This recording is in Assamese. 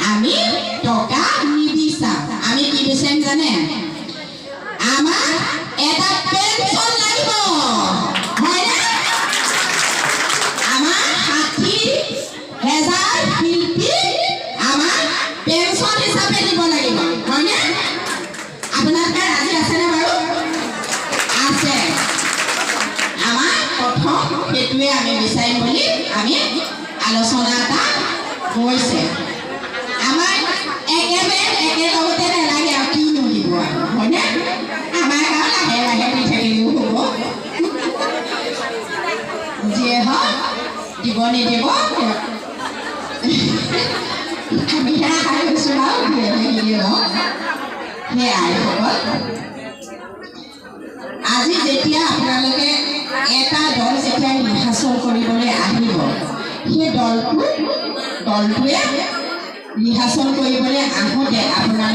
আমি টকা নিবিচাৰ আমি কি বিচাৰিম জানে আমাৰ এটা পেঞ্চন লাগিব হয়নে আমাৰ 60,000 শিল্পী আমাৰ পেঞ্চন হিচাপে দিব লাগিব হয়নে আপোনালোকে ৰাজি আছেনে বাৰু আছে আমাৰ প্ৰথম সেইটোৱে আমি বিচাৰিম বুলি আমি আলোচনা এটা হৈছে আমাৰ একেলগতে নালাগে আৰু কিনো দিব হয়নে আমাৰ লাহে লাহে দি থাকিলেও হ'ব যিয়ে হওক দিব নিদিব আমি আশা কৰিছোঁ আৰু সেয়াই হ'ব আজি যেতিয়া আপোনালোকে এটা দল যেতিয়া ৰিহাৰ্চল কৰিবলৈ আহিব সেই দলটোৱে ৰিহাৰ্চল কৰিবলৈ আহোঁতে আপোনাৰ